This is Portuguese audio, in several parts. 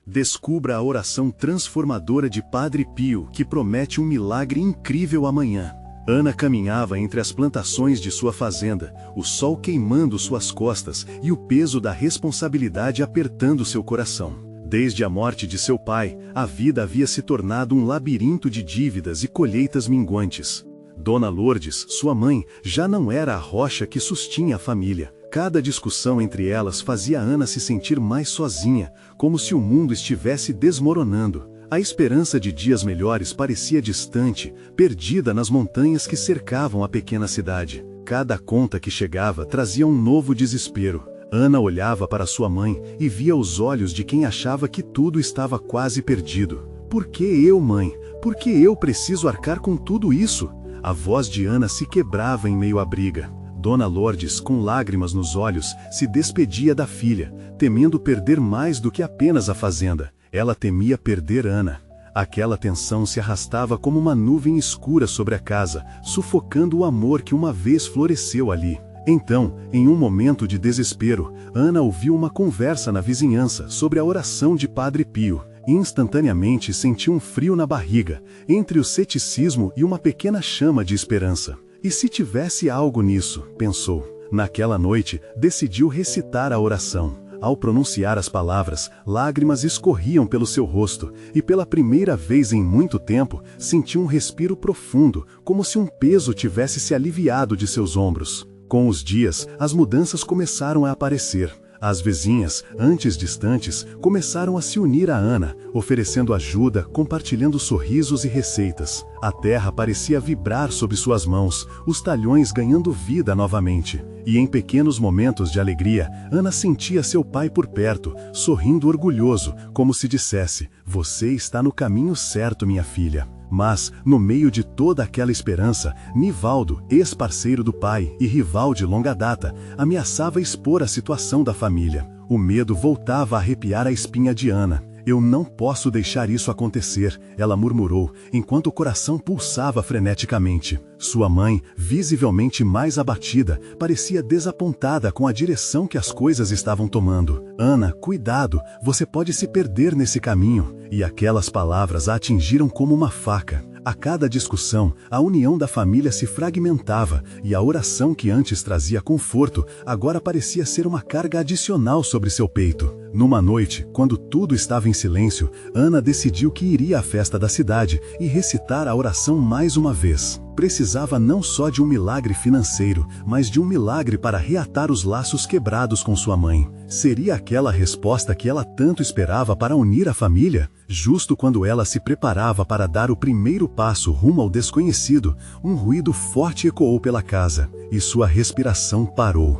Descubra a oração transformadora de Padre Pio, que promete um milagre incrível amanhã. Ana caminhava entre as plantações de sua fazenda, o sol queimando suas costas e o peso da responsabilidade apertando seu coração. Desde a morte de seu pai, a vida havia se tornado um labirinto de dívidas e colheitas minguantes. Dona Lourdes, sua mãe, já não era a rocha que sustinha a família. Cada discussão entre elas fazia Ana se sentir mais sozinha, como se o mundo estivesse desmoronando. A esperança de dias melhores parecia distante, perdida nas montanhas que cercavam a pequena cidade. Cada conta que chegava trazia um novo desespero. Ana olhava para sua mãe e via os olhos de quem achava que tudo estava quase perdido. Por que eu, mãe? Por que eu preciso arcar com tudo isso? A voz de Ana se quebrava em meio à briga. Dona Lourdes, com lágrimas nos olhos, se despedia da filha, temendo perder mais do que apenas a fazenda. Ela temia perder Ana. Aquela tensão se arrastava como uma nuvem escura sobre a casa, sufocando o amor que uma vez floresceu ali. Então, em um momento de desespero, Ana ouviu uma conversa na vizinhança sobre a oração de Padre Pio. Instantaneamente sentiu um frio na barriga, entre o ceticismo e uma pequena chama de esperança. E se tivesse algo nisso, pensou. Naquela noite, decidiu recitar a oração. Ao pronunciar as palavras, lágrimas escorriam pelo seu rosto, e pela primeira vez em muito tempo, sentiu um respiro profundo, como se um peso tivesse se aliviado de seus ombros. Com os dias, as mudanças começaram a aparecer. As vizinhas, antes distantes, começaram a se unir a Ana, oferecendo ajuda, compartilhando sorrisos e receitas. A terra parecia vibrar sob suas mãos, os talhões ganhando vida novamente. E em pequenos momentos de alegria, Ana sentia seu pai por perto, sorrindo orgulhoso, como se dissesse: "Você está no caminho certo, minha filha." Mas, no meio de toda aquela esperança, Nivaldo, ex-parceiro do pai e rival de longa data, ameaçava expor a situação da família. O medo voltava a arrepiar a espinha de Ana. "Eu não posso deixar isso acontecer", ela murmurou, enquanto o coração pulsava freneticamente. Sua mãe, visivelmente mais abatida, parecia desapontada com a direção que as coisas estavam tomando. "Ana, cuidado, você pode se perder nesse caminho." E aquelas palavras a atingiram como uma faca. A cada discussão, a união da família se fragmentava, e a oração que antes trazia conforto, agora parecia ser uma carga adicional sobre seu peito. Numa noite, quando tudo estava em silêncio, Ana decidiu que iria à festa da cidade e recitar a oração mais uma vez. Precisava não só de um milagre financeiro, mas de um milagre para reatar os laços quebrados com sua mãe. Seria aquela a resposta que ela tanto esperava para unir a família? Justo quando ela se preparava para dar o primeiro passo rumo ao desconhecido, um ruído forte ecoou pela casa, e sua respiração parou.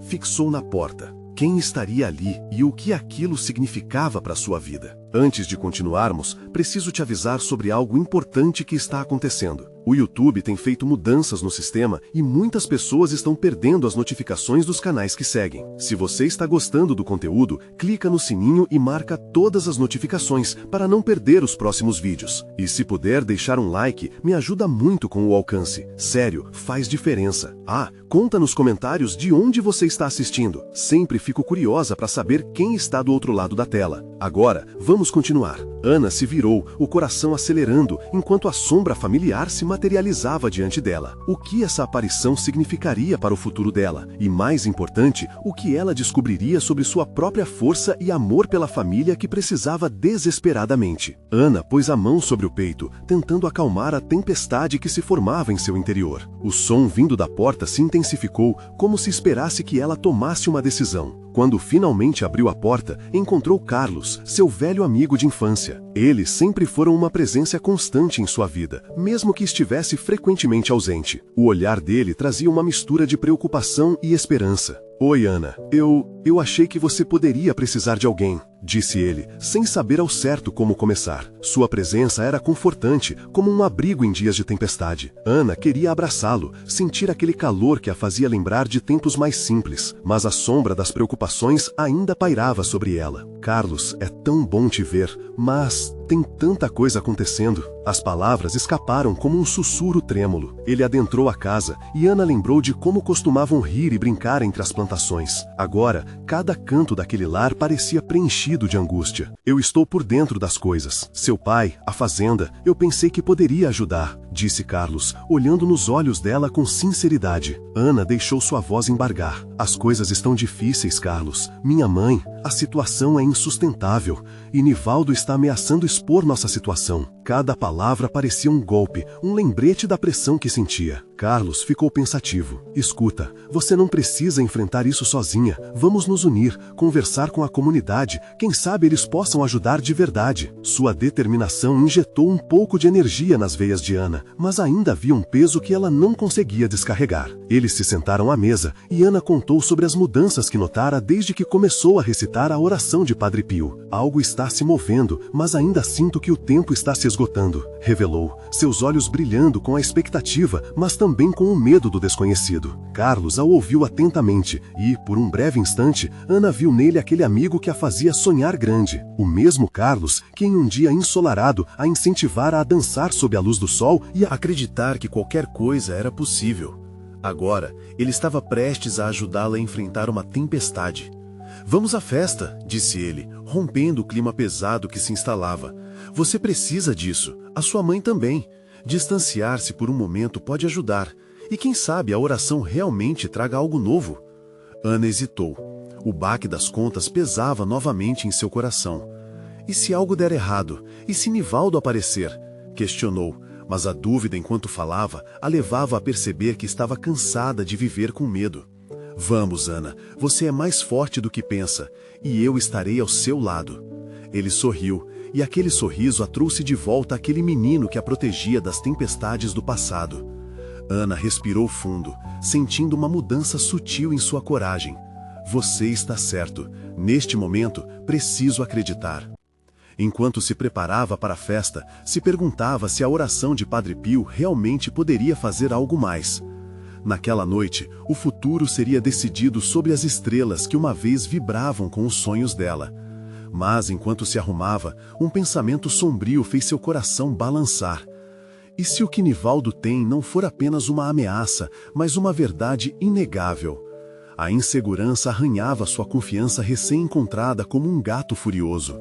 Fixou na porta. Quem estaria ali e o que aquilo significava para sua vida? Antes de continuarmos, preciso te avisar sobre algo importante que está acontecendo. O YouTube tem feito mudanças no sistema e muitas pessoas estão perdendo as notificações dos canais que seguem. Se você está gostando do conteúdo, clica no sininho e marca todas as notificações para não perder os próximos vídeos. E se puder deixar um like, me ajuda muito com o alcance. Sério, faz diferença. Conta nos comentários de onde você está assistindo. Sempre fico curiosa para saber quem está do outro lado da tela. Agora, vamos continuar. Ana se virou, o coração acelerando, enquanto a sombra familiar se materializava diante dela. O que essa aparição significaria para o futuro dela? E mais importante, o que ela descobriria sobre sua própria força e amor pela família que precisava desesperadamente? Ana pôs a mão sobre o peito, tentando acalmar a tempestade que se formava em seu interior. O som vindo da porta se intensificou, como se esperasse que ela tomasse uma decisão. Quando finalmente abriu a porta, encontrou Carlos, seu velho amigo de infância. Eles sempre foram uma presença constante em sua vida, mesmo que estivesse frequentemente ausente. O olhar dele trazia uma mistura de preocupação e esperança. "Oi, Ana. Eu achei que você poderia precisar de alguém", disse ele, sem saber ao certo como começar. Sua presença era confortante, como um abrigo em dias de tempestade. Ana queria abraçá-lo, sentir aquele calor que a fazia lembrar de tempos mais simples, mas a sombra das preocupações ainda pairava sobre ela. "Carlos, é tão bom te ver, mas tem tanta coisa acontecendo." As palavras escaparam como um sussurro trêmulo. Ele adentrou a casa e Ana lembrou de como costumavam rir e brincar entre as plantações. plantações. Agora, cada canto daquele lar parecia preenchido de angústia. Eu estou por dentro das coisas. Seu pai, a fazenda, eu pensei que poderia ajudar, disse Carlos, olhando nos olhos dela com sinceridade. Ana deixou sua voz embargar. As coisas estão difíceis, Carlos. Minha mãe, a situação é insustentável. E Nivaldo está ameaçando expor nossa situação. Cada palavra parecia um golpe, um lembrete da pressão que sentia. Carlos ficou pensativo. Escuta, você não precisa enfrentar isso sozinha. Vamos nos unir, conversar com a comunidade. Quem sabe eles possam ajudar de verdade. Sua determinação injetou um pouco de energia nas veias de Ana, mas ainda havia um peso que ela não conseguia descarregar. Eles se sentaram à mesa e Ana contou sobre as mudanças que notara desde que começou a recitar a oração de Padre Pio. Algo está se movendo, mas ainda sinto que o tempo está se esgotando, revelou, seus olhos brilhando com a expectativa, mas também com o medo do desconhecido. Carlos a ouviu atentamente e, por um breve instante, Ana viu nele aquele amigo que a fazia sonhar grande. O mesmo Carlos que em um dia ensolarado a incentivara a dançar sob a luz do sol e a acreditar que qualquer coisa era possível. Agora, ele estava prestes a ajudá-la a enfrentar uma tempestade. Vamos à festa, disse ele, rompendo o clima pesado que se instalava. Você precisa disso, a sua mãe também. Distanciar-se por um momento pode ajudar. E quem sabe a oração realmente traga algo novo? Ana hesitou. O baque das contas pesava novamente em seu coração. E se algo der errado? E se Nivaldo aparecer? Questionou, mas a dúvida enquanto falava a levava a perceber que estava cansada de viver com medo. Vamos, Ana, você é mais forte do que pensa, e eu estarei ao seu lado. Ele sorriu, e aquele sorriso a trouxe de volta àquele menino que a protegia das tempestades do passado. Ana respirou fundo, sentindo uma mudança sutil em sua coragem. Você está certo. Neste momento, preciso acreditar. Enquanto se preparava para a festa, se perguntava se a oração de Padre Pio realmente poderia fazer algo mais. Naquela noite, o futuro seria decidido sobre as estrelas que uma vez vibravam com os sonhos dela. Mas, enquanto se arrumava, um pensamento sombrio fez seu coração balançar. E se o que Nivaldo tem não for apenas uma ameaça, mas uma verdade inegável? A insegurança arranhava sua confiança recém-encontrada como um gato furioso.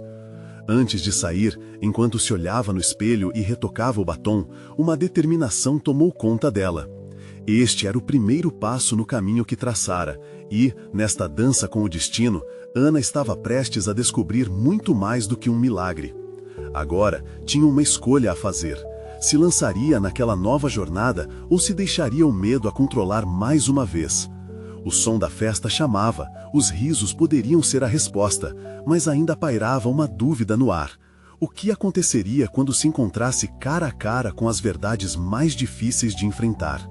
Antes de sair, enquanto se olhava no espelho e retocava o batom, uma determinação tomou conta dela. Este era o primeiro passo no caminho que traçara, e, nesta dança com o destino, Ana estava prestes a descobrir muito mais do que um milagre. Agora, tinha uma escolha a fazer. Se lançaria naquela nova jornada ou se deixaria o medo a controlar mais uma vez. O som da festa chamava, os risos poderiam ser a resposta, mas ainda pairava uma dúvida no ar. O que aconteceria quando se encontrasse cara a cara com as verdades mais difíceis de enfrentar?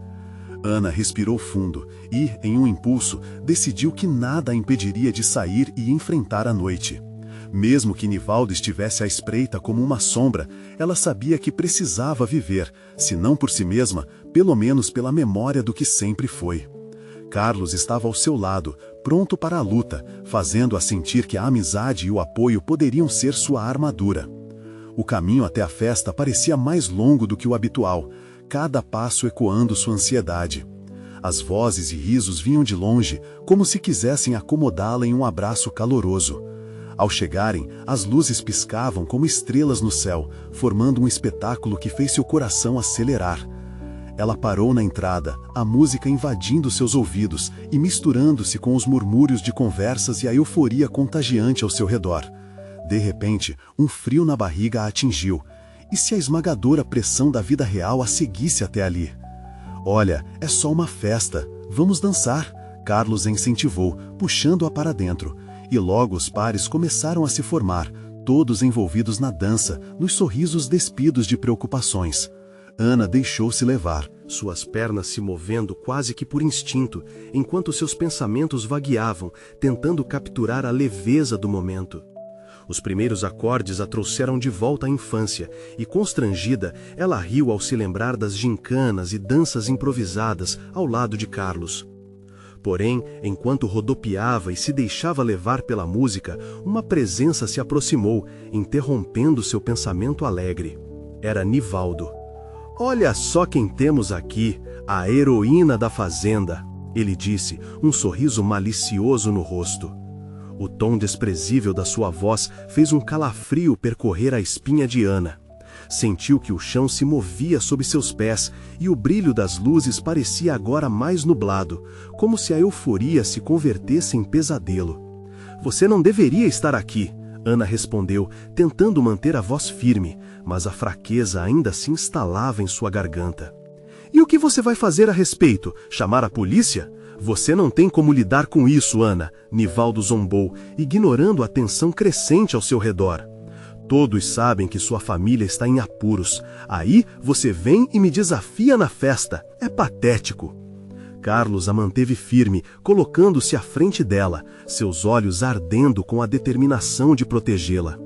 Ana respirou fundo e, em um impulso, decidiu que nada a impediria de sair e enfrentar a noite. Mesmo que Nivaldo estivesse à espreita como uma sombra, ela sabia que precisava viver, se não por si mesma, pelo menos pela memória do que sempre foi. Carlos estava ao seu lado, pronto para a luta, fazendo-a sentir que a amizade e o apoio poderiam ser sua armadura. O caminho até a festa parecia mais longo do que o habitual, cada passo ecoando sua ansiedade. As vozes e risos vinham de longe, como se quisessem acomodá-la em um abraço caloroso. Ao chegarem, as luzes piscavam como estrelas no céu, formando um espetáculo que fez seu coração acelerar. Ela parou na entrada, a música invadindo seus ouvidos e misturando-se com os murmúrios de conversas e a euforia contagiante ao seu redor. De repente, um frio na barriga a atingiu. E se a esmagadora pressão da vida real a seguisse até ali? Olha, é só uma festa. Vamos dançar. Carlos a incentivou, puxando-a para dentro. E logo os pares começaram a se formar, todos envolvidos na dança, nos sorrisos despidos de preocupações. Ana deixou-se levar, suas pernas se movendo quase que por instinto, enquanto seus pensamentos vagueavam, tentando capturar a leveza do momento. Os primeiros acordes a trouxeram de volta à infância, e constrangida, ela riu ao se lembrar das gincanas e danças improvisadas ao lado de Carlos. Porém, enquanto rodopiava e se deixava levar pela música, uma presença se aproximou, interrompendo seu pensamento alegre. Era Nivaldo. Olha só quem temos aqui, a heroína da fazenda. ele disse, um sorriso malicioso no rosto. O tom desprezível da sua voz fez um calafrio percorrer a espinha de Ana. Sentiu que o chão se movia sob seus pés e o brilho das luzes parecia agora mais nublado, como se a euforia se convertesse em pesadelo. Você não deveria estar aqui, Ana respondeu, tentando manter a voz firme, mas a fraqueza ainda se instalava em sua garganta. E o que você vai fazer a respeito? Chamar a polícia? Você não tem como lidar com isso, Ana, Nivaldo zombou, ignorando a tensão crescente ao seu redor. Todos sabem que sua família está em apuros. Aí você vem e me desafia na festa. É patético. Carlos a manteve firme, colocando-se à frente dela, seus olhos ardendo com a determinação de protegê-la.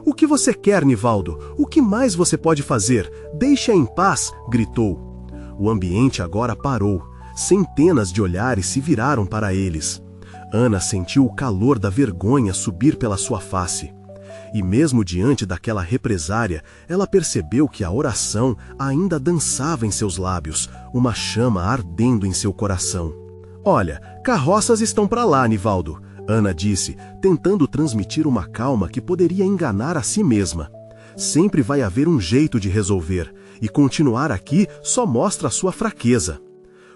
O que você quer, Nivaldo? O que mais você pode fazer? Deixe-a em paz, gritou. O ambiente agora parou. Centenas de olhares se viraram para eles. Ana sentiu o calor da vergonha subir pela sua face. E mesmo diante daquela represária, ela percebeu que a oração ainda dançava em seus lábios, uma chama ardendo em seu coração. Olha, carroças estão para lá, Nivaldo, Ana disse, tentando transmitir uma calma que poderia enganar a si mesma. Sempre vai haver um jeito de resolver, e continuar aqui só mostra a sua fraqueza.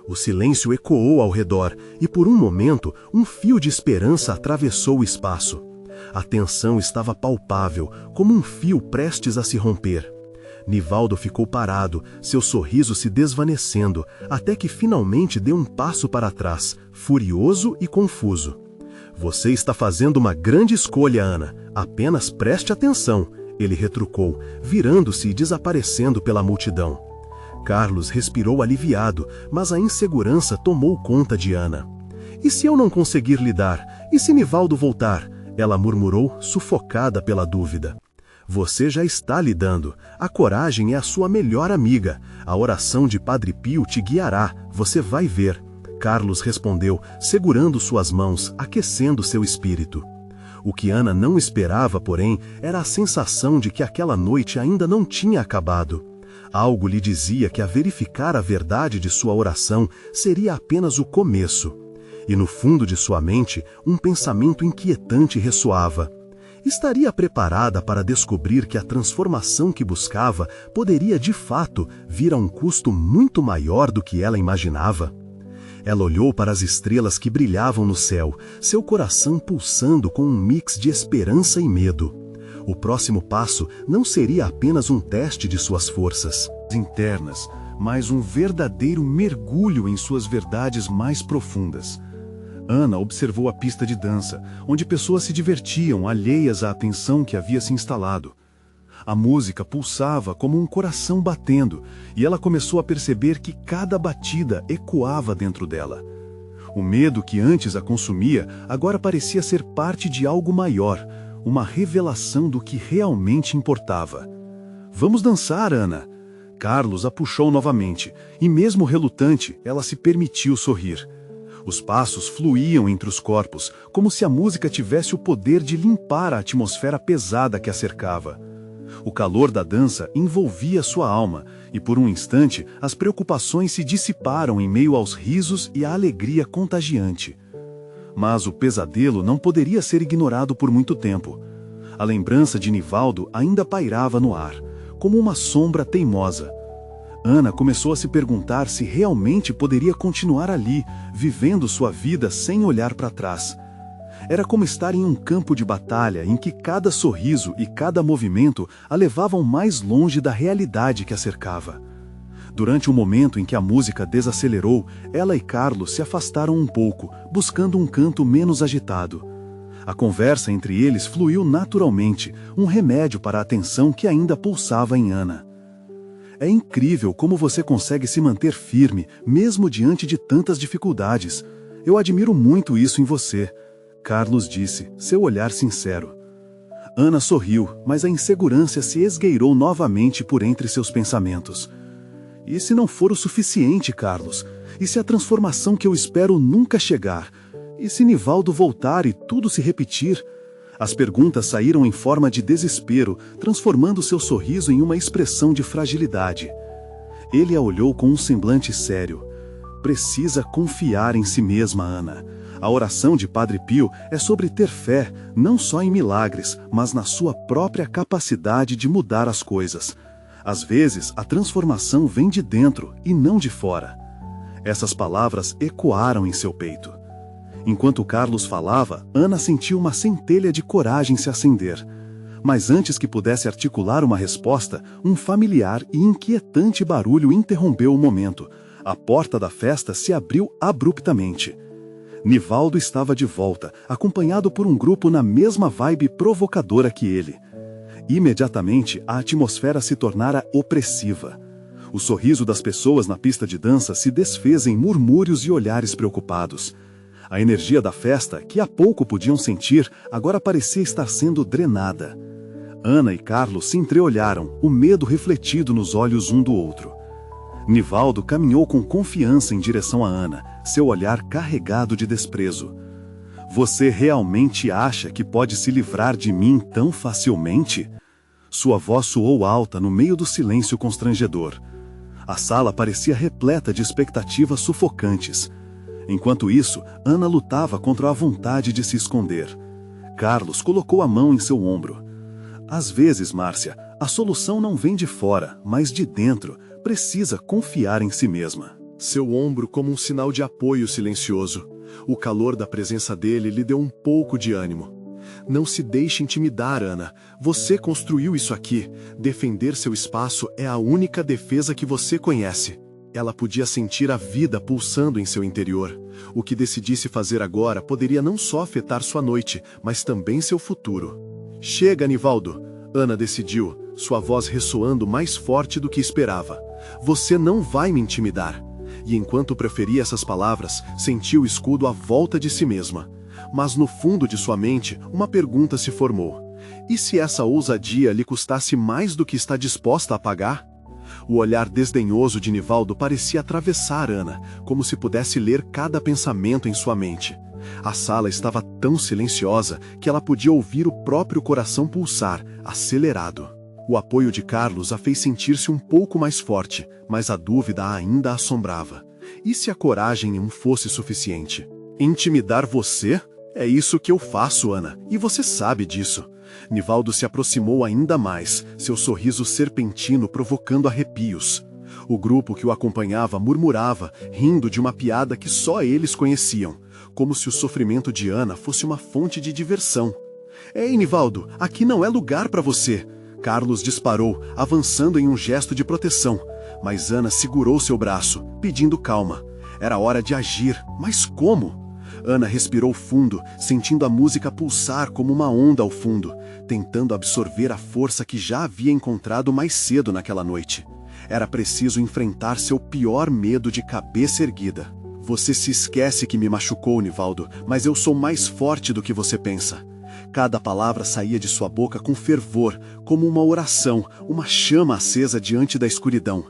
O silêncio ecoou ao redor, e por um momento, um fio de esperança atravessou o espaço. A tensão estava palpável, como um fio prestes a se romper. Nivaldo ficou parado, seu sorriso se desvanecendo, até que finalmente deu um passo para trás, furioso e confuso. Você está fazendo uma grande escolha, Ana. Apenas preste atenção, ele retrucou, virando-se e desaparecendo pela multidão. Carlos respirou aliviado, mas a insegurança tomou conta de Ana. E se eu não conseguir lidar? E se Nivaldo voltar? Ela murmurou, sufocada pela dúvida. Você já está lidando. A coragem é a sua melhor amiga. A oração de Padre Pio te guiará. Você vai ver. Carlos respondeu, segurando suas mãos, aquecendo seu espírito. O que Ana não esperava, porém, era a sensação de que aquela noite ainda não tinha acabado. Algo lhe dizia que a verificar a verdade de sua oração seria apenas o começo. E no fundo de sua mente, um pensamento inquietante ressoava. Estaria preparada para descobrir que a transformação que buscava poderia de fato vir a um custo muito maior do que ela imaginava? Ela olhou para as estrelas que brilhavam no céu, seu coração pulsando com um mix de esperança e medo. O próximo passo não seria apenas um teste de suas forças internas, mas um verdadeiro mergulho em suas verdades mais profundas. Ana observou a pista de dança, onde pessoas se divertiam, alheias à atenção que havia se instalado. A música pulsava como um coração batendo, e ela começou a perceber que cada batida ecoava dentro dela. O medo que antes a consumia agora parecia ser parte de algo maior, uma revelação do que realmente importava. Vamos dançar, Ana! Carlos a puxou novamente, e mesmo relutante, ela se permitiu sorrir. Os passos fluíam entre os corpos, como se a música tivesse o poder de limpar a atmosfera pesada que a cercava. O calor da dança envolvia sua alma, e por um instante as preocupações se dissiparam em meio aos risos e à alegria contagiante. Mas o pesadelo não poderia ser ignorado por muito tempo. A lembrança de Nivaldo ainda pairava no ar, como uma sombra teimosa. Ana começou a se perguntar se realmente poderia continuar ali, vivendo sua vida sem olhar para trás. Era como estar em um campo de batalha em que cada sorriso e cada movimento a levavam mais longe da realidade que a cercava. Durante o momento em que a música desacelerou, ela e Carlos se afastaram um pouco, buscando um canto menos agitado. A conversa entre eles fluiu naturalmente, um remédio para a tensão que ainda pulsava em Ana. É incrível como você consegue se manter firme, mesmo diante de tantas dificuldades. Eu admiro muito isso em você, Carlos disse, seu olhar sincero. Ana sorriu, mas a insegurança se esgueirou novamente por entre seus pensamentos. E se não for o suficiente, Carlos? E se a transformação que eu espero nunca chegar? E se Nivaldo voltar e tudo se repetir? As perguntas saíram em forma de desespero, transformando seu sorriso em uma expressão de fragilidade. Ele a olhou com um semblante sério. Precisa confiar em si mesma, Ana. A oração de Padre Pio é sobre ter fé, não só em milagres, mas na sua própria capacidade de mudar as coisas. Às vezes, a transformação vem de dentro e não de fora. Essas palavras ecoaram em seu peito. Enquanto Carlos falava, Ana sentiu uma centelha de coragem se acender. Mas antes que pudesse articular uma resposta, um familiar e inquietante barulho interrompeu o momento. A porta da festa se abriu abruptamente. Nivaldo estava de volta, acompanhado por um grupo na mesma vibe provocadora que ele. Imediatamente, a atmosfera se tornara opressiva. O sorriso das pessoas na pista de dança se desfez em murmúrios e olhares preocupados. A energia da festa, que há pouco podiam sentir, agora parecia estar sendo drenada. Ana e Carlos se entreolharam, o medo refletido nos olhos um do outro. Nivaldo caminhou com confiança em direção a Ana, seu olhar carregado de desprezo. Você realmente acha que pode se livrar de mim tão facilmente? Sua voz soou alta no meio do silêncio constrangedor. A sala parecia repleta de expectativas sufocantes. Enquanto isso, Ana lutava contra a vontade de se esconder. Carlos colocou a mão em seu ombro. Às vezes, Márcia, a solução não vem de fora, mas de dentro. Precisa confiar em si mesma. Seu ombro como um sinal de apoio silencioso. O calor da presença dele lhe deu um pouco de ânimo. Não se deixe intimidar, Ana. Você construiu isso aqui. Defender seu espaço é a única defesa que você conhece. Ela podia sentir a vida pulsando em seu interior. O que decidisse fazer agora poderia não só afetar sua noite, mas também seu futuro. Chega, Nivaldo. Ana decidiu, sua voz ressoando mais forte do que esperava. Você não vai me intimidar. E enquanto preferia essas palavras, sentiu o escudo à volta de si mesma. Mas no fundo de sua mente, uma pergunta se formou. E se essa ousadia lhe custasse mais do que está disposta a pagar? O olhar desdenhoso de Nivaldo parecia atravessar Ana, como se pudesse ler cada pensamento em sua mente. A sala estava tão silenciosa que ela podia ouvir o próprio coração pulsar, acelerado. O apoio de Carlos a fez sentir-se um pouco mais forte, mas a dúvida ainda a assombrava. E se a coragem não fosse suficiente? Intimidar você? É isso que eu faço, Ana, e você sabe disso. Nivaldo se aproximou ainda mais, seu sorriso serpentino provocando arrepios. O grupo que o acompanhava murmurava, rindo de uma piada que só eles conheciam, como se o sofrimento de Ana fosse uma fonte de diversão. Ei, Nivaldo, aqui não é lugar para você. Carlos disparou, avançando em um gesto de proteção, mas Ana segurou seu braço, pedindo calma. Era hora de agir, mas como? Ana respirou fundo, sentindo a música pulsar como uma onda ao fundo, tentando absorver a força que já havia encontrado mais cedo naquela noite. Era preciso enfrentar seu pior medo de cabeça erguida. Você se esquece que me machucou, Nivaldo, mas eu sou mais forte do que você pensa. Cada palavra saía de sua boca com fervor, como uma oração, uma chama acesa diante da escuridão.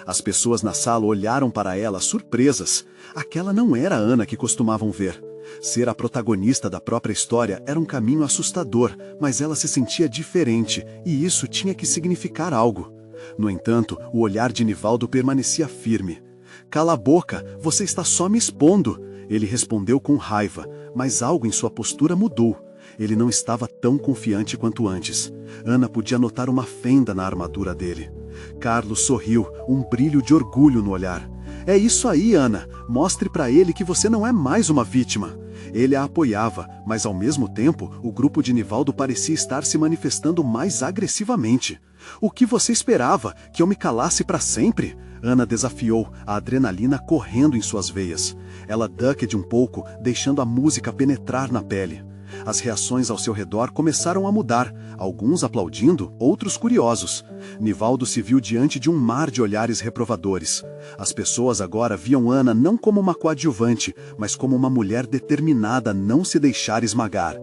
As pessoas na sala olharam para ela surpresas. Aquela não era a Ana que costumavam ver. Ser a protagonista da própria história era um caminho assustador, mas ela se sentia diferente, e isso tinha que significar algo. No entanto, o olhar de Nivaldo permanecia firme. Cala a boca, você está só me expondo. Ele respondeu com raiva, mas algo em sua postura mudou. Ele não estava tão confiante quanto antes. Ana podia notar uma fenda na armadura dele. Carlos sorriu, um brilho de orgulho no olhar. É isso aí, Ana. Mostre para ele que você não é mais uma vítima. Ele a apoiava, mas ao mesmo tempo, o grupo de Nivaldo parecia estar se manifestando mais agressivamente. O que você esperava? Que eu me calasse para sempre? Ana desafiou, a adrenalina correndo em suas veias. Ela ducked um pouco, deixando a música penetrar na pele. As reações ao seu redor começaram a mudar, alguns aplaudindo, outros curiosos. Nivaldo se viu diante de um mar de olhares reprovadores. As pessoas agora viam Ana não como uma coadjuvante, mas como uma mulher determinada a não se deixar esmagar.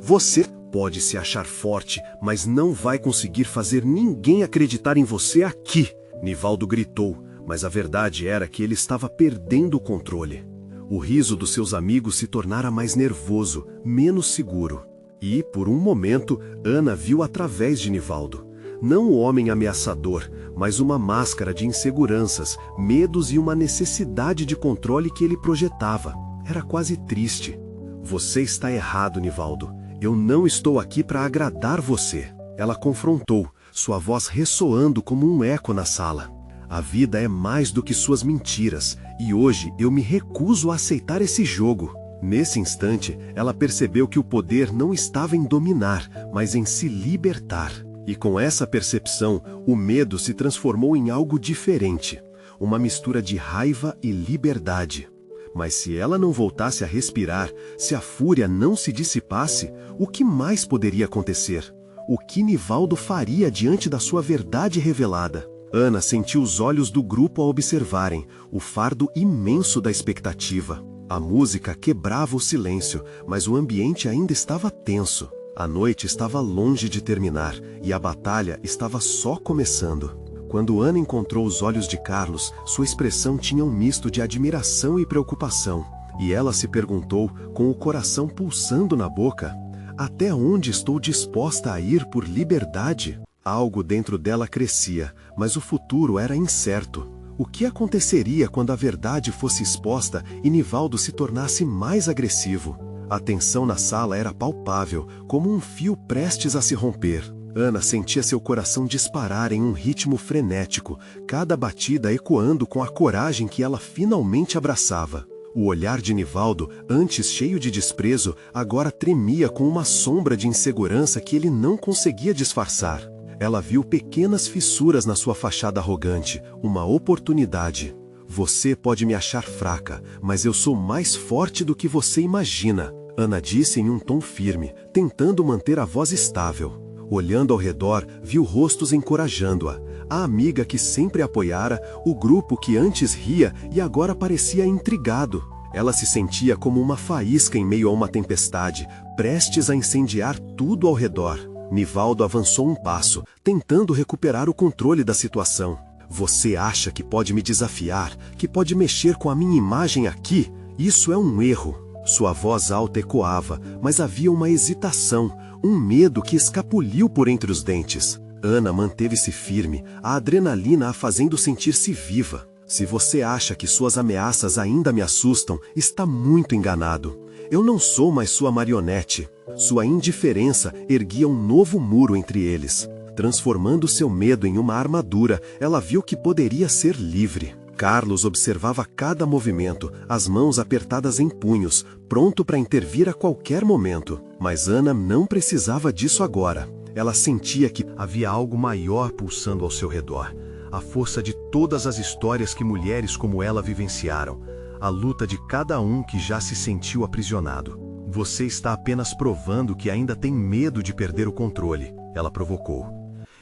Você pode se achar forte, mas não vai conseguir fazer ninguém acreditar em você aqui, Nivaldo gritou, mas a verdade era que ele estava perdendo o controle. O riso dos seus amigos se tornara mais nervoso, menos seguro. E, por um momento, Ana viu através de Nivaldo. Não o homem ameaçador, mas uma máscara de inseguranças, medos e uma necessidade de controle que ele projetava. Era quase triste. Você está errado, Nivaldo. Eu não estou aqui para agradar você. Ela confrontou, sua voz ressoando como um eco na sala. A vida é mais do que suas mentiras, e hoje eu me recuso a aceitar esse jogo. Nesse instante, ela percebeu que o poder não estava em dominar, mas em se libertar. E com essa percepção, o medo se transformou em algo diferente. Uma mistura de raiva e liberdade. Mas se ela não voltasse a respirar, se a fúria não se dissipasse, o que mais poderia acontecer? O que Nivaldo faria diante da sua verdade revelada? Ana sentiu os olhos do grupo a observarem, o fardo imenso da expectativa. A música quebrava o silêncio, mas o ambiente ainda estava tenso. A noite estava longe de terminar, e a batalha estava só começando. Quando Ana encontrou os olhos de Carlos, sua expressão tinha um misto de admiração e preocupação. E ela se perguntou, com o coração pulsando na boca, até onde estou disposta a ir por liberdade? Algo dentro dela crescia, mas o futuro era incerto. O que aconteceria quando a verdade fosse exposta e Nivaldo se tornasse mais agressivo? A tensão na sala era palpável, como um fio prestes a se romper. Ana sentia seu coração disparar em um ritmo frenético, cada batida ecoando com a coragem que ela finalmente abraçava. O olhar de Nivaldo, antes cheio de desprezo, agora tremia com uma sombra de insegurança que ele não conseguia disfarçar. Ela viu pequenas fissuras na sua fachada arrogante, uma oportunidade. Você pode me achar fraca, mas eu sou mais forte do que você imagina, Ana disse em um tom firme, tentando manter a voz estável. Olhando ao redor, viu rostos encorajando-a. A amiga que sempre a apoiara, o grupo que antes ria e agora parecia intrigado. Ela se sentia como uma faísca em meio a uma tempestade, prestes a incendiar tudo ao redor. Nivaldo avançou um passo, tentando recuperar o controle da situação. Você acha que pode me desafiar, que pode mexer com a minha imagem aqui? Isso é um erro. Sua voz alta ecoava, mas havia uma hesitação, um medo que escapuliu por entre os dentes. Ana manteve-se firme, a adrenalina a fazendo sentir-se viva. Se você acha que suas ameaças ainda me assustam, está muito enganado. Eu não sou mais sua marionete. Sua indiferença erguia um novo muro entre eles. Transformando seu medo em uma armadura, ela viu que poderia ser livre. Carlos observava cada movimento, as mãos apertadas em punhos, pronto para intervir a qualquer momento. Mas Ana não precisava disso agora. Ela sentia que havia algo maior pulsando ao seu redor. A força de todas as histórias que mulheres como ela vivenciaram. A luta de cada um que já se sentiu aprisionado. Você está apenas provando que ainda tem medo de perder o controle, ela provocou.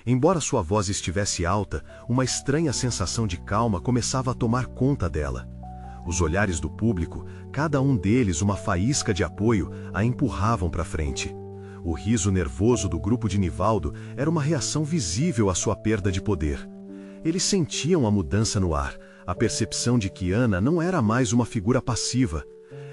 Embora sua voz estivesse alta, uma estranha sensação de calma começava a tomar conta dela. Os olhares do público, cada um deles uma faísca de apoio, a empurravam para frente. O riso nervoso do grupo de Nivaldo era uma reação visível à sua perda de poder. Eles sentiam a mudança no ar, a percepção de que Ana não era mais uma figura passiva.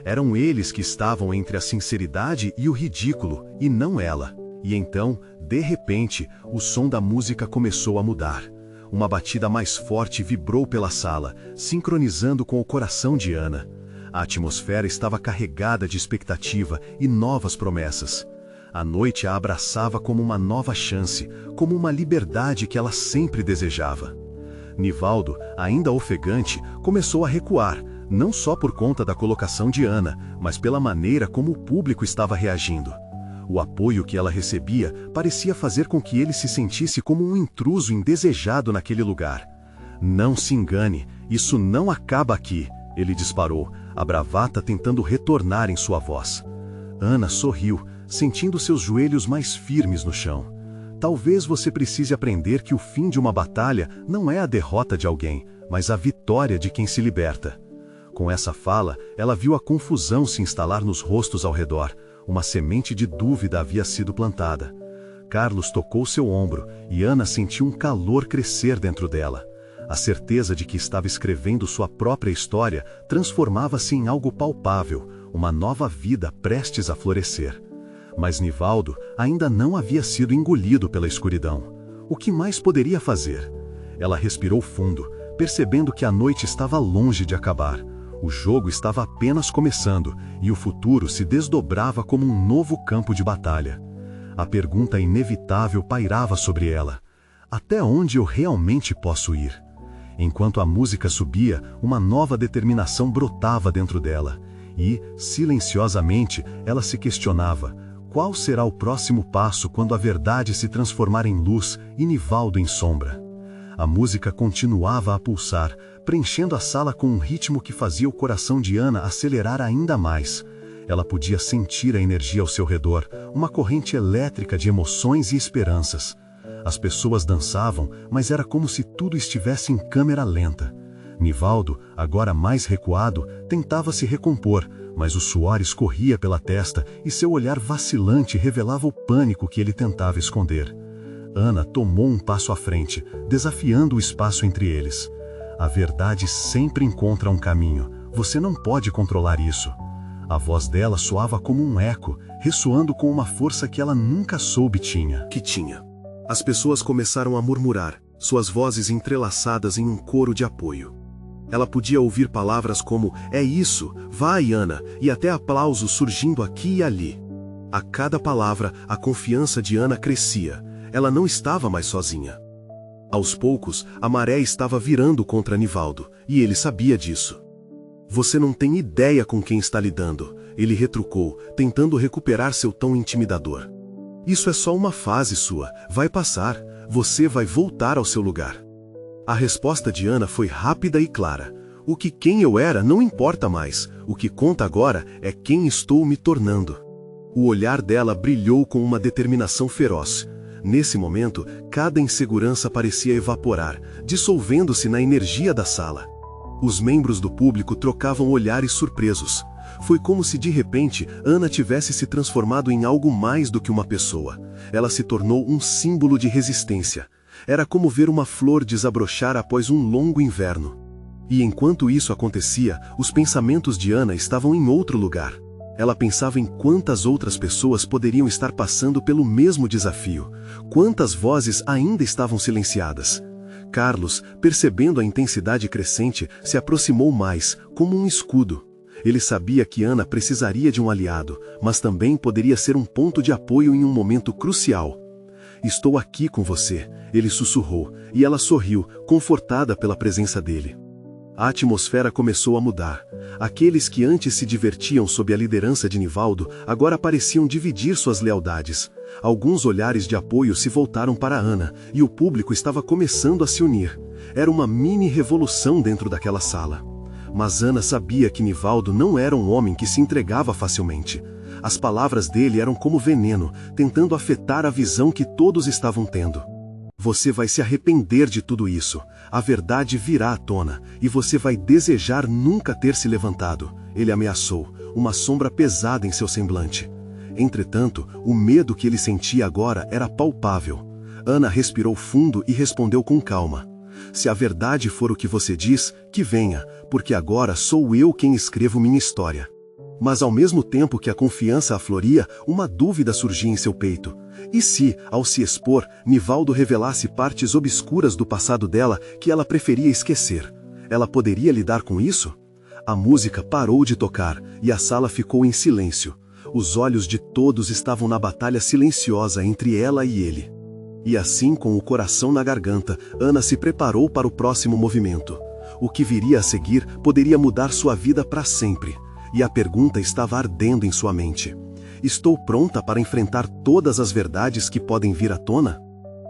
Eram eles que estavam entre a sinceridade e o ridículo, e não ela. E então, de repente, o som da música começou a mudar. Uma batida mais forte vibrou pela sala, sincronizando com o coração de Ana. A atmosfera estava carregada de expectativa e novas promessas. A noite a abraçava como uma nova chance, como uma liberdade que ela sempre desejava. Nivaldo, ainda ofegante, começou a recuar, não só por conta da colocação de Ana, mas pela maneira como o público estava reagindo. O apoio que ela recebia parecia fazer com que ele se sentisse como um intruso indesejado naquele lugar. Não se engane, isso não acaba aqui, ele disparou, a bravata tentando retornar em sua voz. Ana sorriu, sentindo seus joelhos mais firmes no chão. Talvez você precise aprender que o fim de uma batalha não é a derrota de alguém, mas a vitória de quem se liberta. Com essa fala, ela viu a confusão se instalar nos rostos ao redor. Uma semente de dúvida havia sido plantada. Carlos tocou seu ombro e Ana sentiu um calor crescer dentro dela. A certeza de que estava escrevendo sua própria história transformava-se em algo palpável, uma nova vida prestes a florescer. Mas Nivaldo ainda não havia sido engolido pela escuridão. O que mais poderia fazer? Ela respirou fundo, percebendo que a noite estava longe de acabar. O jogo estava apenas começando e o futuro se desdobrava como um novo campo de batalha. A pergunta inevitável pairava sobre ela: até onde eu realmente posso ir? Enquanto a música subia, uma nova determinação brotava dentro dela. E, silenciosamente, ela se questionava: qual será o próximo passo quando a verdade se transformar em luz e Nivaldo em sombra? A música continuava a pulsar, preenchendo a sala com um ritmo que fazia o coração de Ana acelerar ainda mais. Ela podia sentir a energia ao seu redor, uma corrente elétrica de emoções e esperanças. As pessoas dançavam, mas era como se tudo estivesse em câmera lenta. Nivaldo, agora mais recuado, tentava se recompor, mas o suor escorria pela testa e seu olhar vacilante revelava o pânico que ele tentava esconder. Ana tomou um passo à frente, desafiando o espaço entre eles. A verdade sempre encontra um caminho. Você não pode controlar isso. A voz dela soava como um eco, ressoando com uma força que ela nunca soube que tinha. As pessoas começaram a murmurar, suas vozes entrelaçadas em um coro de apoio. Ela podia ouvir palavras como "é isso, vai Ana", e até aplausos surgindo aqui e ali. A cada palavra, a confiança de Ana crescia. Ela não estava mais sozinha. Aos poucos, a maré estava virando contra Nivaldo, e ele sabia disso. "Você não tem ideia com quem está lidando", ele retrucou, tentando recuperar seu tom intimidador. "Isso é só uma fase sua, vai passar, você vai voltar ao seu lugar." A resposta de Ana foi rápida e clara. Quem eu era não importa mais, o que conta agora é quem estou me tornando." O olhar dela brilhou com uma determinação feroz. Nesse momento, cada insegurança parecia evaporar, dissolvendo-se na energia da sala. Os membros do público trocavam olhares surpresos. Foi como se de repente Ana tivesse se transformado em algo mais do que uma pessoa. Ela se tornou um símbolo de resistência. Era como ver uma flor desabrochar após um longo inverno. E enquanto isso acontecia, os pensamentos de Ana estavam em outro lugar. Ela pensava em quantas outras pessoas poderiam estar passando pelo mesmo desafio, quantas vozes ainda estavam silenciadas. Carlos, percebendo a intensidade crescente, se aproximou mais, como um escudo. Ele sabia que Ana precisaria de um aliado, mas também poderia ser um ponto de apoio em um momento crucial. "Estou aqui com você", ele sussurrou, e ela sorriu, confortada pela presença dele. A atmosfera começou a mudar. Aqueles que antes se divertiam sob a liderança de Nivaldo, agora pareciam dividir suas lealdades. Alguns olhares de apoio se voltaram para Ana, e o público estava começando a se unir. Era uma mini-revolução dentro daquela sala. Mas Ana sabia que Nivaldo não era um homem que se entregava facilmente. As palavras dele eram como veneno, tentando afetar a visão que todos estavam tendo. "Você vai se arrepender de tudo isso. A verdade virá à tona, e você vai desejar nunca ter se levantado", ele ameaçou, uma sombra pesada em seu semblante. Entretanto, o medo que ele sentia agora era palpável. Ana respirou fundo e respondeu com calma: "Se a verdade for o que você diz, que venha, porque agora sou eu quem escrevo minha história." Mas ao mesmo tempo que a confiança afloria, uma dúvida surgia em seu peito. E se, ao se expor, Nivaldo revelasse partes obscuras do passado dela que ela preferia esquecer? Ela poderia lidar com isso? A música parou de tocar, e a sala ficou em silêncio. Os olhos de todos estavam na batalha silenciosa entre ela e ele. E assim, com o coração na garganta, Ana se preparou para o próximo movimento. O que viria a seguir poderia mudar sua vida para sempre. E a pergunta estava ardendo em sua mente: estou pronta para enfrentar todas as verdades que podem vir à tona?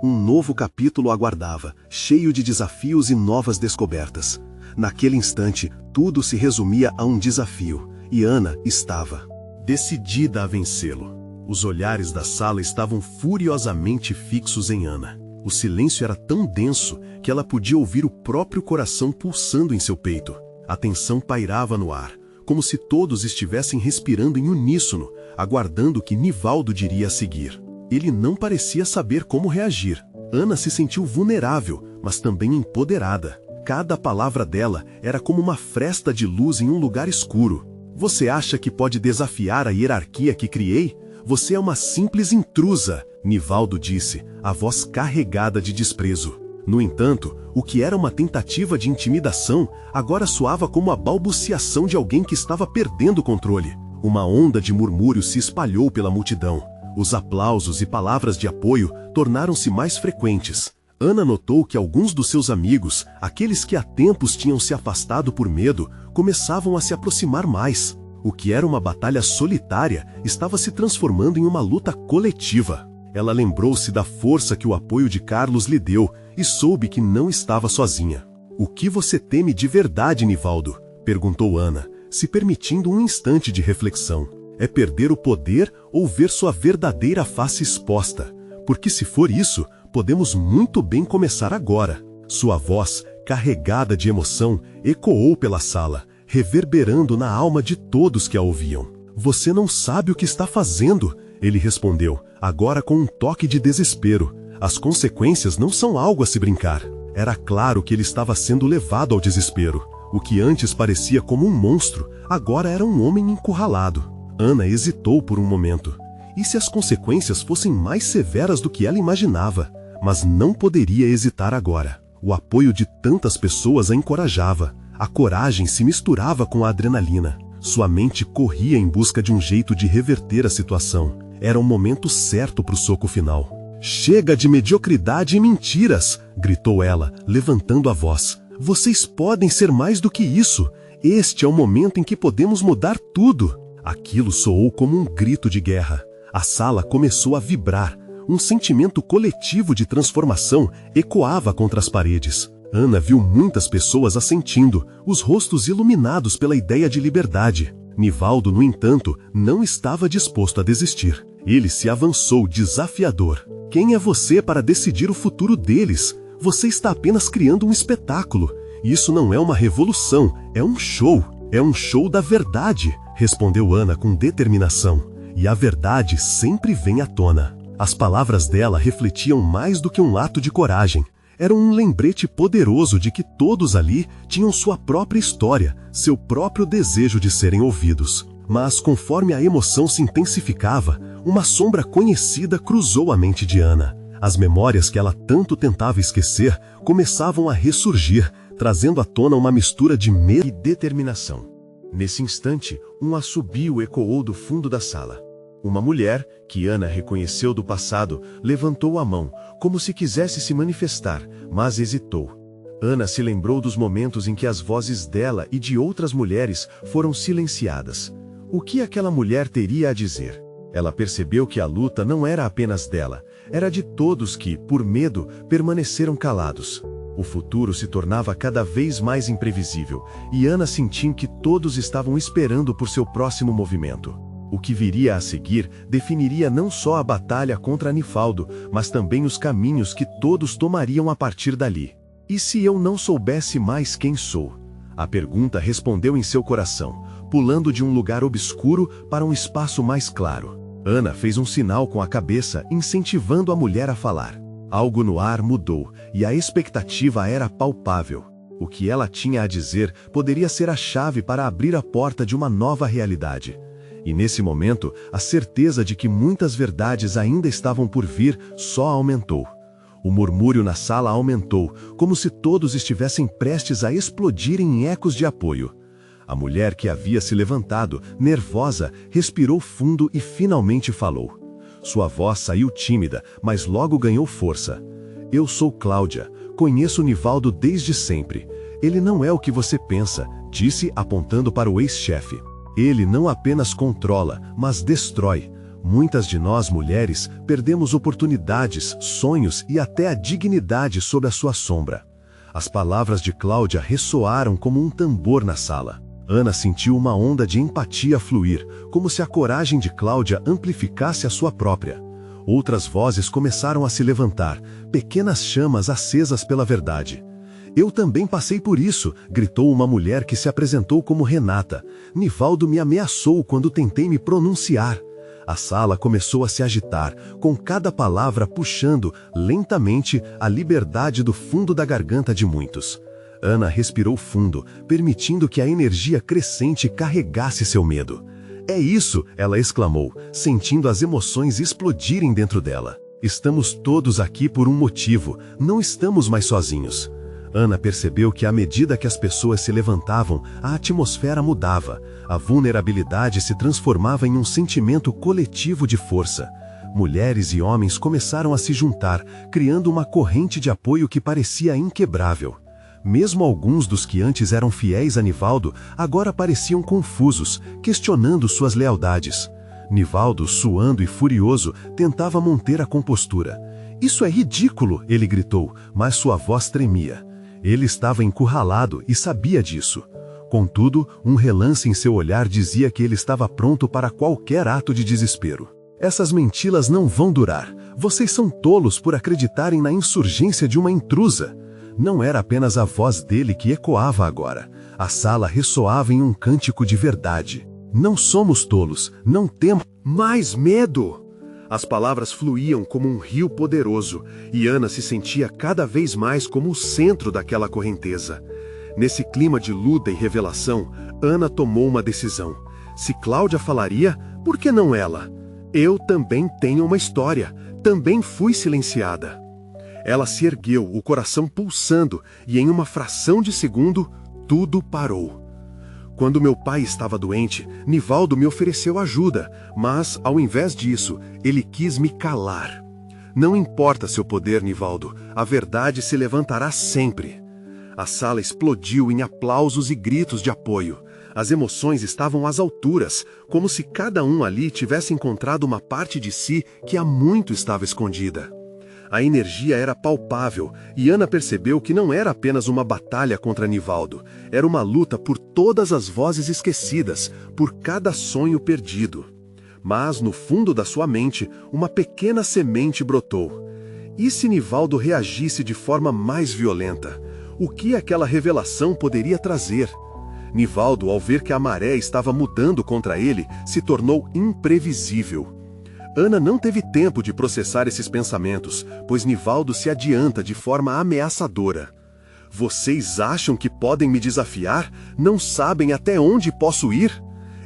Um novo capítulo aguardava, cheio de desafios e novas descobertas. Naquele instante, tudo se resumia a um desafio, e Ana estava decidida a vencê-lo. Os olhares da sala estavam furiosamente fixos em Ana. O silêncio era tão denso que ela podia ouvir o próprio coração pulsando em seu peito. A tensão pairava no ar, como se todos estivessem respirando em uníssono, aguardando o que Nivaldo diria a seguir. Ele não parecia saber como reagir. Ana se sentiu vulnerável, mas também empoderada. Cada palavra dela era como uma fresta de luz em um lugar escuro. Você acha que pode desafiar a hierarquia que criei? Você é uma simples intrusa, Nivaldo disse, a voz carregada de desprezo. No entanto, o que era uma tentativa de intimidação, agora soava como a balbuciação de alguém que estava perdendo o controle. Uma onda de murmúrios se espalhou pela multidão. Os aplausos e palavras de apoio tornaram-se mais frequentes. Ana notou que alguns dos seus amigos, aqueles que há tempos tinham se afastado por medo, começavam a se aproximar mais. O que era uma batalha solitária estava se transformando em uma luta coletiva. Ela lembrou-se da força que o apoio de Carlos lhe deu e soube que não estava sozinha. "O que você teme de verdade, Nivaldo?" perguntou Ana, se permitindo um instante de reflexão. "É perder o poder ou ver sua verdadeira face exposta? Porque se for isso, podemos muito bem começar agora." Sua voz, carregada de emoção, ecoou pela sala, reverberando na alma de todos que a ouviam. "Você não sabe o que está fazendo", ele respondeu, agora com um toque de desespero. As consequências não são algo a se brincar. Era claro que ele estava sendo levado ao desespero. O que antes parecia como um monstro, agora era um homem encurralado. Ana hesitou por um momento. E se as consequências fossem mais severas do que ela imaginava? Mas não poderia hesitar agora. O apoio de tantas pessoas a encorajava. A coragem se misturava com a adrenalina. Sua mente corria em busca de um jeito de reverter a situação. Era o momento certo para o soco final. "Chega de mediocridade e mentiras!" gritou ela, levantando a voz. "Vocês podem ser mais do que isso. Este é o momento em que podemos mudar tudo." Aquilo soou como um grito de guerra. A sala começou a vibrar. Um sentimento coletivo de transformação ecoava contra as paredes. Ana viu muitas pessoas assentindo, os rostos iluminados pela ideia de liberdade. Nivaldo, no entanto, não estava disposto a desistir. Ele se avançou desafiador. "Quem é você para decidir o futuro deles? Você está apenas criando um espetáculo. Isso não é uma revolução, é um show. É um show da verdade", respondeu Ana com determinação. E a verdade sempre vem à tona. As palavras dela refletiam mais do que um ato de coragem. Era um lembrete poderoso de que todos ali tinham sua própria história, seu próprio desejo de serem ouvidos. Mas conforme a emoção se intensificava, uma sombra conhecida cruzou a mente de Ana. As memórias que ela tanto tentava esquecer começavam a ressurgir, trazendo à tona uma mistura de medo e determinação. Nesse instante, um assobio ecoou do fundo da sala. Uma mulher, que Ana reconheceu do passado, levantou a mão, como se quisesse se manifestar, mas hesitou. Ana se lembrou dos momentos em que as vozes dela e de outras mulheres foram silenciadas. O que aquela mulher teria a dizer? Ela percebeu que a luta não era apenas dela, era de todos que, por medo, permaneceram calados. O futuro se tornava cada vez mais imprevisível, e Ana sentiu que todos estavam esperando por seu próximo movimento. O que viria a seguir definiria não só a batalha contra Nivaldo, mas também os caminhos que todos tomariam a partir dali. "E se eu não soubesse mais quem sou?" A pergunta respondeu em seu coração, pulando de um lugar obscuro para um espaço mais claro. Ana fez um sinal com a cabeça, incentivando a mulher a falar. Algo no ar mudou, e a expectativa era palpável. O que ela tinha a dizer poderia ser a chave para abrir a porta de uma nova realidade. E nesse momento, a certeza de que muitas verdades ainda estavam por vir só aumentou. O murmúrio na sala aumentou, como se todos estivessem prestes a explodir em ecos de apoio. A mulher que havia se levantado, nervosa, respirou fundo e finalmente falou. Sua voz saiu tímida, mas logo ganhou força. "Eu sou Cláudia, conheço Nivaldo desde sempre. Ele não é o que você pensa", disse apontando para o ex-chefe. "Ele não apenas controla, mas destrói. Muitas de nós, mulheres, perdemos oportunidades, sonhos e até a dignidade sob a sua sombra." As palavras de Cláudia ressoaram como um tambor na sala. Ana sentiu uma onda de empatia fluir, como se a coragem de Cláudia amplificasse a sua própria. Outras vozes começaram a se levantar, pequenas chamas acesas pela verdade. "Eu também passei por isso", gritou uma mulher que se apresentou como Renata. "Nivaldo me ameaçou quando tentei me pronunciar." A sala começou a se agitar, com cada palavra puxando, lentamente, a liberdade do fundo da garganta de muitos. Ana respirou fundo, permitindo que a energia crescente carregasse seu medo. "É isso!" ela exclamou, sentindo as emoções explodirem dentro dela. Estamos todos aqui por um motivo, não estamos mais sozinhos. Ana percebeu que à medida que as pessoas se levantavam, a atmosfera mudava, a vulnerabilidade se transformava em um sentimento coletivo de força. Mulheres e homens começaram a se juntar, criando uma corrente de apoio que parecia inquebrável. Mesmo alguns dos que antes eram fiéis a Nivaldo, agora pareciam confusos, questionando suas lealdades. Nivaldo, suando e furioso, tentava manter a compostura. "Isso é ridículo!" ele gritou, mas sua voz tremia. Ele estava encurralado e sabia disso. Contudo, um relance em seu olhar dizia que ele estava pronto para qualquer ato de desespero. "Essas mentiras não vão durar. Vocês são tolos por acreditarem na insurgência de uma intrusa." Não era apenas a voz dele que ecoava agora. A sala ressoava em um cântico de verdade. "Não somos tolos, não temos mais medo." As palavras fluíam como um rio poderoso, e Ana se sentia cada vez mais como o centro daquela correnteza. Nesse clima de luta e revelação, Ana tomou uma decisão. Se Cláudia falaria, por que não ela? Eu também tenho uma história, também fui silenciada. Ela se ergueu, o coração pulsando, e em uma fração de segundo, tudo parou. Quando meu pai estava doente, Nivaldo me ofereceu ajuda, mas, ao invés disso, ele quis me calar. "Não importa seu poder, Nivaldo, a verdade se levantará sempre." A sala explodiu em aplausos e gritos de apoio. As emoções estavam às alturas, como se cada um ali tivesse encontrado uma parte de si que há muito estava escondida. A energia era palpável, e Ana percebeu que não era apenas uma batalha contra Nivaldo, era uma luta por todas as vozes esquecidas, por cada sonho perdido. Mas, no fundo da sua mente, uma pequena semente brotou. E se Nivaldo reagisse de forma mais violenta? O que aquela revelação poderia trazer? Nivaldo, ao ver que a maré estava mudando contra ele, se tornou imprevisível. Ana não teve tempo de processar esses pensamentos, pois Nivaldo se adianta de forma ameaçadora. "Vocês acham que podem me desafiar? Não sabem até onde posso ir?"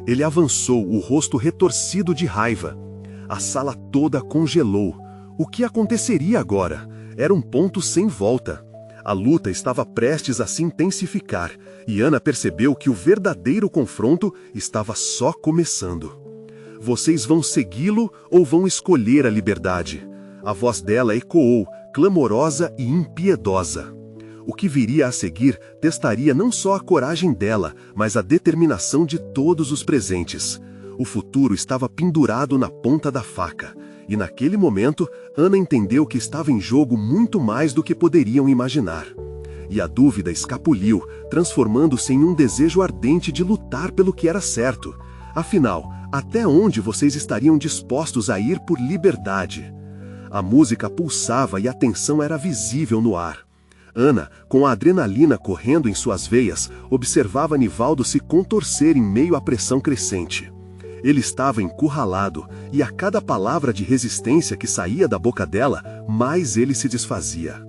Ele avançou, o rosto retorcido de raiva. A sala toda congelou. O que aconteceria agora? Era um ponto sem volta. A luta estava prestes a se intensificar, e Ana percebeu que o verdadeiro confronto estava só começando. "Vocês vão segui-lo ou vão escolher a liberdade?" A voz dela ecoou, clamorosa e impiedosa. O que viria a seguir testaria não só a coragem dela, mas a determinação de todos os presentes. O futuro estava pendurado na ponta da faca, e naquele momento, Ana entendeu que estava em jogo muito mais do que poderiam imaginar. E a dúvida escapuliu, transformando-se em um desejo ardente de lutar pelo que era certo. Afinal, até onde vocês estariam dispostos a ir por liberdade? A música pulsava e a tensão era visível no ar. Ana, com a adrenalina correndo em suas veias, observava Nivaldo se contorcer em meio à pressão crescente. Ele estava encurralado, e a cada palavra de resistência que saía da boca dela, mais ele se desfazia.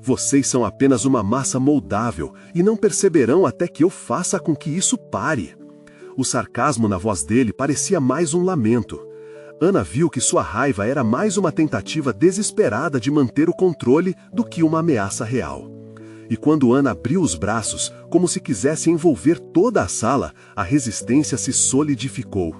"Vocês são apenas uma massa moldável, e não perceberão até que eu faça com que isso pare." O sarcasmo na voz dele parecia mais um lamento. Ana viu que sua raiva era mais uma tentativa desesperada de manter o controle do que uma ameaça real. E quando Ana abriu os braços, como se quisesse envolver toda a sala, a resistência se solidificou.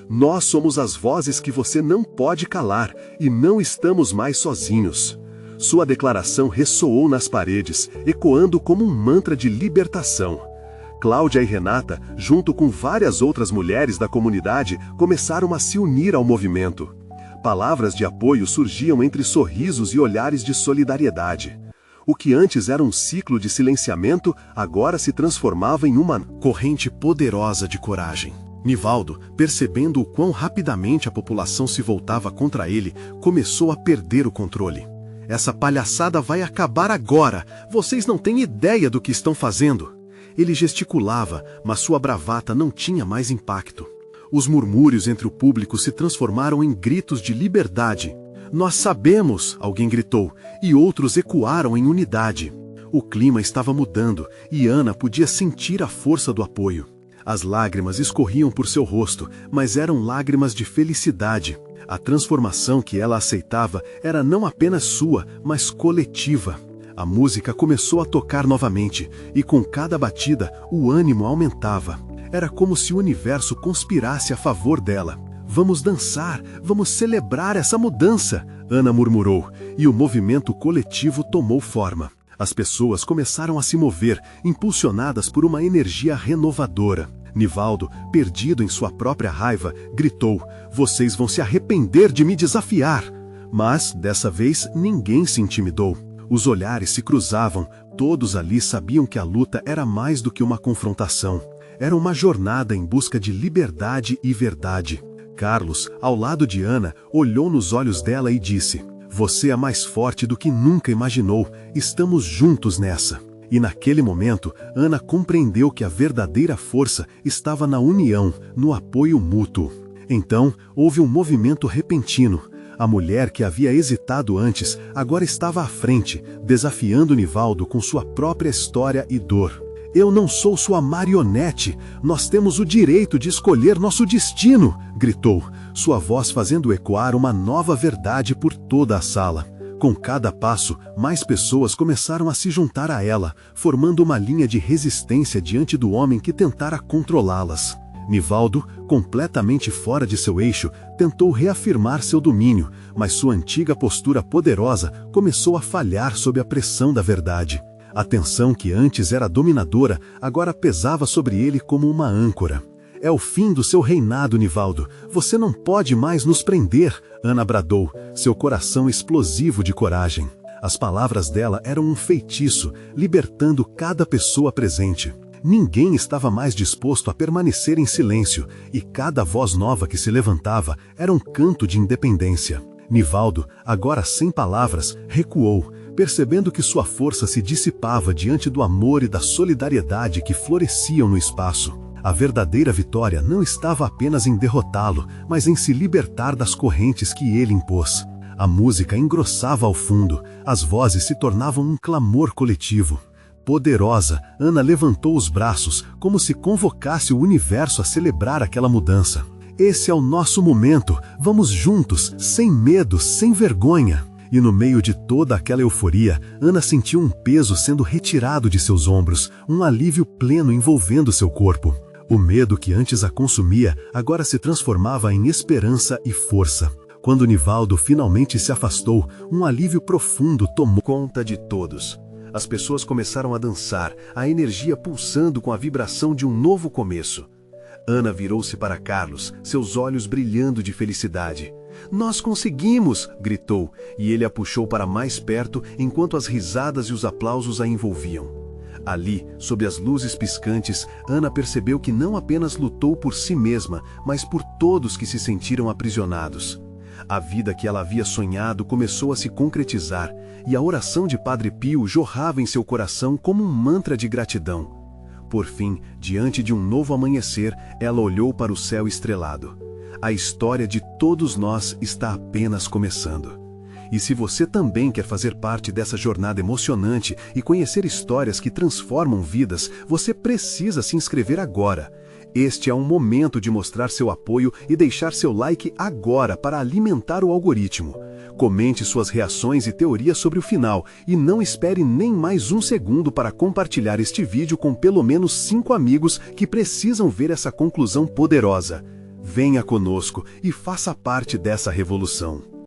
"Nós somos as vozes que você não pode calar, e não estamos mais sozinhos." Sua declaração ressoou nas paredes, ecoando como um mantra de libertação. Cláudia e Renata, junto com várias outras mulheres da comunidade, começaram a se unir ao movimento. Palavras de apoio surgiam entre sorrisos e olhares de solidariedade. O que antes era um ciclo de silenciamento, agora se transformava em uma corrente poderosa de coragem. Nivaldo, percebendo o quão rapidamente a população se voltava contra ele, começou a perder o controle. "Essa palhaçada vai acabar agora! Vocês não têm ideia do que estão fazendo!" Ele gesticulava, mas sua bravata não tinha mais impacto. Os murmúrios entre o público se transformaram em gritos de liberdade. "Nós sabemos!" alguém gritou, e outros ecoaram em unidade. O clima estava mudando, e Ana podia sentir a força do apoio. As lágrimas escorriam por seu rosto, mas eram lágrimas de felicidade. A transformação que ela aceitava era não apenas sua, mas coletiva. A música começou a tocar novamente, e com cada batida, o ânimo aumentava. Era como se o universo conspirasse a favor dela. Vamos dançar, vamos celebrar essa mudança, Ana murmurou, e o movimento coletivo tomou forma. As pessoas começaram a se mover, impulsionadas por uma energia renovadora. Nivaldo, perdido em sua própria raiva, gritou: "Vocês vão se arrepender de me desafiar!" Mas, dessa vez, ninguém se intimidou. Os olhares se cruzavam, todos ali sabiam que a luta era mais do que uma confrontação. Era uma jornada em busca de liberdade e verdade. Carlos, ao lado de Ana, olhou nos olhos dela e disse: "Você é mais forte do que nunca imaginou, estamos juntos nessa." E naquele momento, Ana compreendeu que a verdadeira força estava na união, no apoio mútuo. Então, houve um movimento repentino. A mulher que havia hesitado antes, agora estava à frente, desafiando Nivaldo com sua própria história e dor. "Eu não sou sua marionete, nós temos o direito de escolher nosso destino", gritou, sua voz fazendo ecoar uma nova verdade por toda a sala. Com cada passo, mais pessoas começaram a se juntar a ela, formando uma linha de resistência diante do homem que tentara controlá-las. Nivaldo, completamente fora de seu eixo, tentou reafirmar seu domínio, mas sua antiga postura poderosa começou a falhar sob a pressão da verdade. A tensão que antes era dominadora, agora pesava sobre ele como uma âncora. "É o fim do seu reinado, Nivaldo. Você não pode mais nos prender", Ana bradou, seu coração explosivo de coragem. As palavras dela eram um feitiço, libertando cada pessoa presente. Ninguém estava mais disposto a permanecer em silêncio, e cada voz nova que se levantava era um canto de independência. Nivaldo, agora sem palavras, recuou, percebendo que sua força se dissipava diante do amor e da solidariedade que floresciam no espaço. A verdadeira vitória não estava apenas em derrotá-lo, mas em se libertar das correntes que ele impôs. A música engrossava ao fundo, as vozes se tornavam um clamor coletivo. Poderosa, Ana levantou os braços, como se convocasse o universo a celebrar aquela mudança. "Esse é o nosso momento, vamos juntos, sem medo, sem vergonha." E no meio de toda aquela euforia, Ana sentiu um peso sendo retirado de seus ombros, um alívio pleno envolvendo seu corpo. O medo que antes a consumia, agora se transformava em esperança e força. Quando Nivaldo finalmente se afastou, um alívio profundo tomou conta de todos. As pessoas começaram a dançar, a energia pulsando com a vibração de um novo começo. Ana virou-se para Carlos, seus olhos brilhando de felicidade. "Nós conseguimos!" gritou, e ele a puxou para mais perto enquanto as risadas e os aplausos a envolviam. Ali, sob as luzes piscantes, Ana percebeu que não apenas lutou por si mesma, mas por todos que se sentiram aprisionados. A vida que ela havia sonhado começou a se concretizar, e a oração de Padre Pio jorrava em seu coração como um mantra de gratidão. Por fim, diante de um novo amanhecer, ela olhou para o céu estrelado. A história de todos nós está apenas começando. E se você também quer fazer parte dessa jornada emocionante e conhecer histórias que transformam vidas, você precisa se inscrever agora. Este é um momento de mostrar seu apoio e deixar seu like agora para alimentar o algoritmo. Comente suas reações e teorias sobre o final e não espere nem mais um segundo para compartilhar este vídeo com pelo menos 5 amigos que precisam ver essa conclusão poderosa. Venha conosco e faça parte dessa revolução.